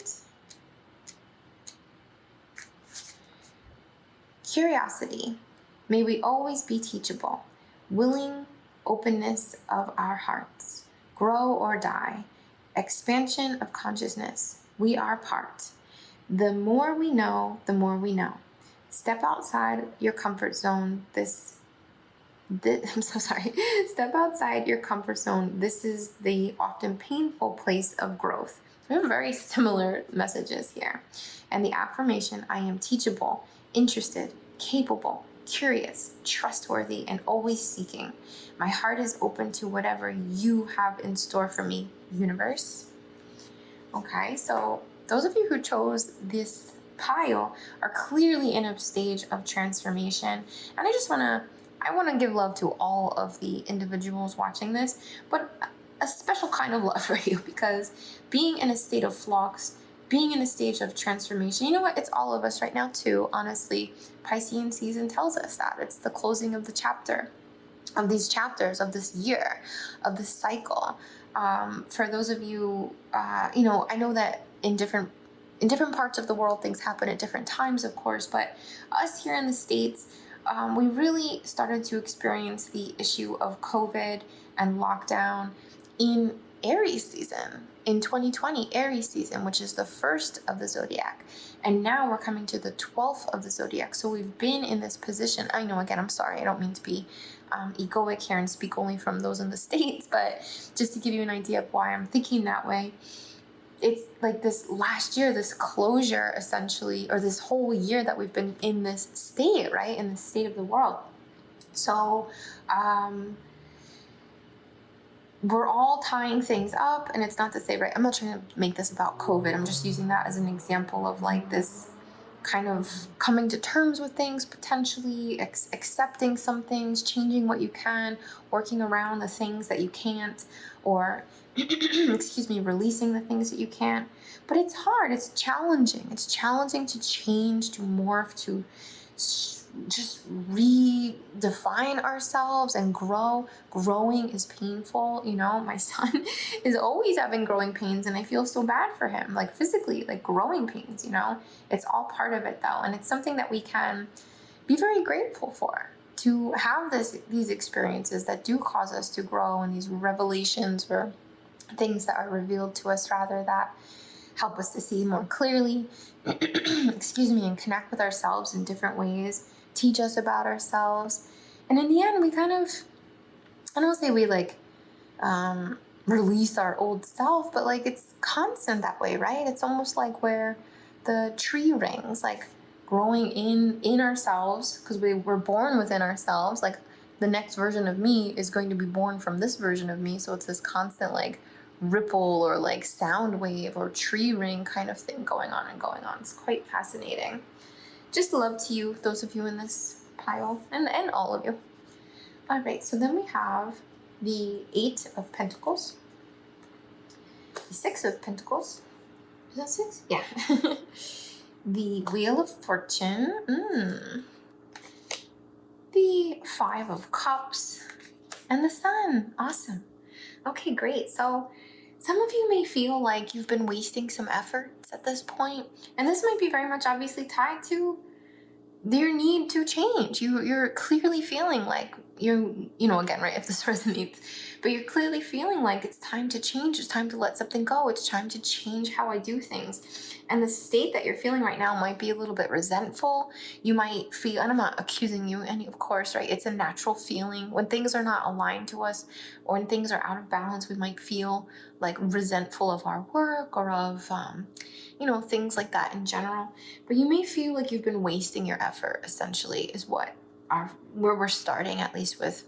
Curiosity. May we always be teachable. Willing openness of our hearts. Grow or die. Expansion of consciousness. We are part. The more we know, the more we know. Step outside your comfort zone. I'm so sorry. Step outside your comfort zone. This is the often painful place of growth. We have very similar messages here. And the affirmation, I am teachable, interested, capable, curious, trustworthy, and always seeking. My heart is open to whatever you have in store for me, universe. Okay, so those of you who chose this pile are clearly in a stage of transformation. And I want to give love to all of the individuals watching this, but a special kind of love for you, because being in a state of flux, being in a stage of transformation. You know what? It's all of us right now too, honestly. Piscean season tells us that. It's the closing of the chapter, of these chapters, of this year, of this cycle. For those of you, I know that in different parts of the world, things happen at different times, of course, but us here in the States, we really started to experience the issue of COVID and lockdown in Aries season, in 2020 Aries season, which is the first of the zodiac. And now we're coming to the 12th of the zodiac. So we've been in this position. I know, again, I'm sorry, I don't mean to be egoic here and speak only from those in the States, but just to give you an idea of why I'm thinking that way, it's like this last year, this closure essentially, or this whole year that we've been in this state, right? In the state of the world. So, we're all tying things up, and it's not to say, right, I'm not trying to make this about COVID. I'm just using that as an example of like this kind of coming to terms with things, potentially accepting some things, changing what you can, working around the things that you can't, or releasing the things that you can't. But it's hard, it's challenging. It's challenging to change, to morph, to just redefine ourselves and grow. Growing is painful. My son is always having growing pains, and I feel so bad for him, like physically, like growing pains. It's all part of it though, and it's something that we can be very grateful for, to have these experiences that do cause us to grow, and these revelations or things that are revealed to us, rather, that help us to see more clearly, and connect with ourselves in different ways, teach us about ourselves. And in the end, we kind of, I don't say we release our old self, but like it's constant that way, right? It's almost like where the tree rings, like growing in ourselves, because we were born within ourselves. Like the next version of me is going to be born from this version of me. So it's this constant like ripple or like sound wave or tree ring kind of thing going on and going on. It's quite fascinating. Just love to you, those of you in this pile, and all of you. All right, so then we have the 8 of Pentacles, the 6 of Pentacles. Is that 6? Yeah. The Wheel of Fortune, the 5 of Cups, and the Sun. Awesome. Okay, great. So some of you may feel like you've been wasting some efforts at this point, and this might be very much obviously tied to your need to change. You're clearly feeling like again, right, if this resonates, but you're clearly feeling like it's time to change, it's time to let something go, it's time to change how I do things. And the state that you're feeling right now might be a little bit resentful. You might feel, and I'm not accusing you, and of course, right, it's a natural feeling. When things are not aligned to us, or when things are out of balance, we might feel like resentful of our work, or of things like that in general. But you may feel like you've been wasting your effort, essentially, is where we're starting, at least with,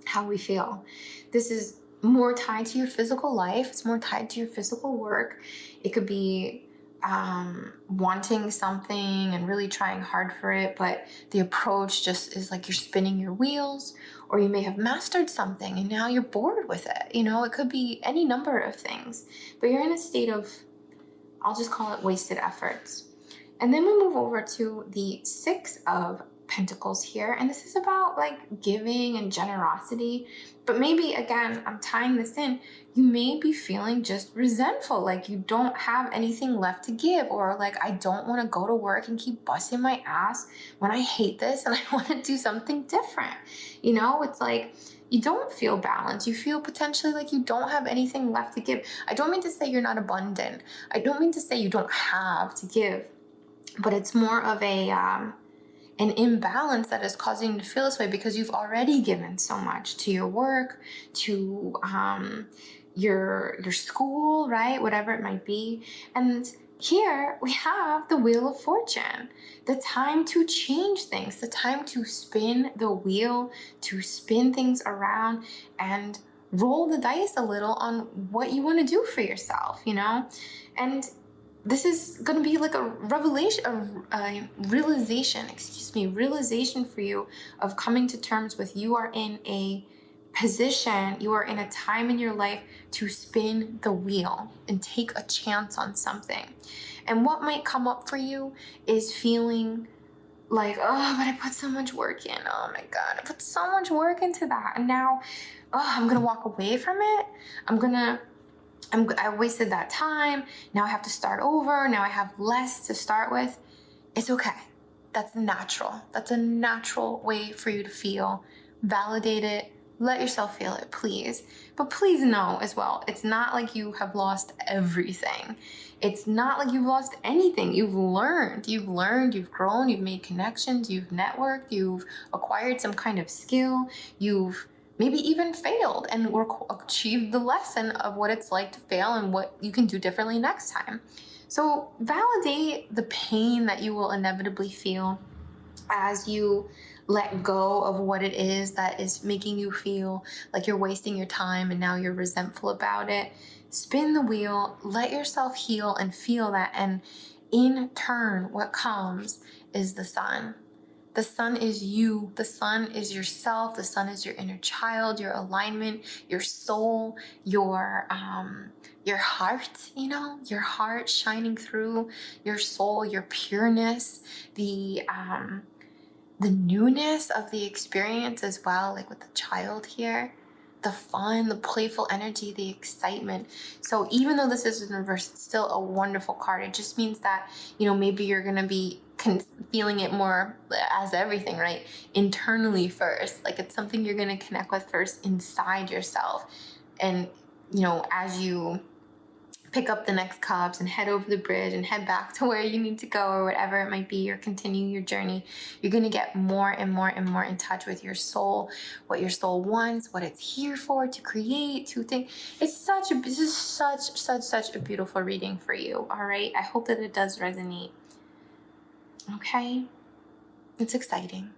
how we feel. This is more tied to your physical life. It's more tied to your physical work. It could be wanting something and really trying hard for it, but the approach just is like you're spinning your wheels. Or you may have mastered something and now you're bored with it. It could be any number of things, but you're in a state of, I'll just call it wasted efforts. And then we move over to the 6 of Pentacles here, and this is about like giving and generosity. But maybe, again, I'm tying this in, you may be feeling just resentful, like you don't have anything left to give, or like, I don't want to go to work and keep busting my ass when I hate this and I want to do something different. It's like you don't feel balanced. You feel potentially like you don't have anything left to give. I don't mean to say you're not abundant. I don't mean to say you don't have to give, but it's more of an imbalance that is causing you to feel this way because you've already given so much to your work, to your school, right? Whatever it might be. And here we have the Wheel of Fortune, the time to change things, the time to spin the wheel, to spin things around and roll the dice a little on what you want to do for yourself, And this is going to be like a realization for you of coming to terms with you are in a position, you are in a time in your life to spin the wheel and take a chance on something. And what might come up for you is feeling like, oh, but I put so much work in. Oh my God, I put so much work into that. And now, I'm gonna walk away from it. I wasted that time. Now I have to start over. Now I have less to start with. It's okay. That's natural. That's a natural way for you to feel. Validate it. Let yourself feel it, please. But please know as well, it's not like you have lost everything. It's not like you've lost anything. You've learned, you've grown, you've made connections, you've networked, you've acquired some kind of skill, you've maybe even failed and achieved the lesson of what it's like to fail and what you can do differently next time. So validate the pain that you will inevitably feel as you let go of what it is that is making you feel like you're wasting your time and now you're resentful about it. Spin the wheel, let yourself heal and feel that. And in turn, what comes is the sun. The sun is you. The sun is yourself. The sun is your inner child, your alignment, your soul, your heart, your heart shining through your soul, your pureness, the newness of the experience as well, like with the child here, the fun, the playful energy, the excitement. So even though this is in reverse, it's still a wonderful card. It just means that, maybe you're going to be feeling it more as everything, right? Internally first. Like it's something you're going to connect with first inside yourself. And, as you pick up the next cups and head over the bridge and head back to where you need to go or whatever it might be, or continue your journey, you're going to get more and more and more in touch with your soul, what your soul wants, what it's here for, to create, to think. This is such a beautiful reading for you. All right. I hope that it does resonate. Okay. It's exciting.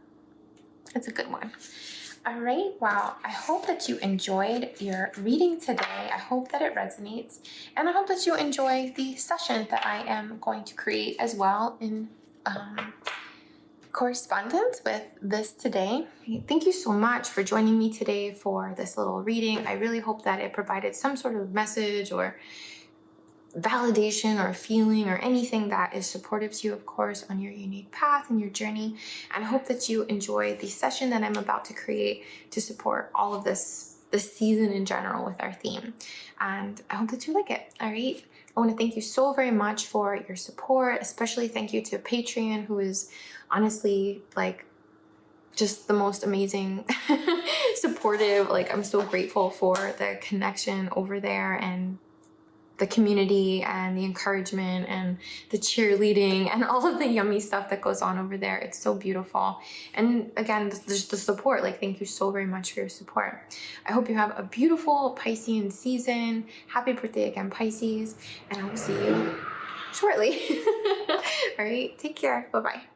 It's a good one. All right, well, I hope that you enjoyed your reading today. I hope that it resonates, and I hope that you enjoy the session that I am going to create as well in correspondence with this today. Thank you so much for joining me today for this little reading. I really hope that it provided some sort of message or validation or feeling or anything that is supportive to you, of course, on your unique path and your journey. And I hope that you enjoy the session that I'm about to create to support all of this season in general with our theme. And I hope that you like it. All right. I want to thank you so very much for your support. Especially thank you to Patreon, who is honestly like just the most amazing, supportive. Like I'm so grateful for the connection over there and the community and the encouragement and the cheerleading and all of the yummy stuff that goes on over there. It's so beautiful. And again, just the support. Like, thank you so very much for your support. I hope you have a beautiful Piscean season. Happy birthday again, Pisces. And I will see you shortly. All right. Take care. Bye-bye.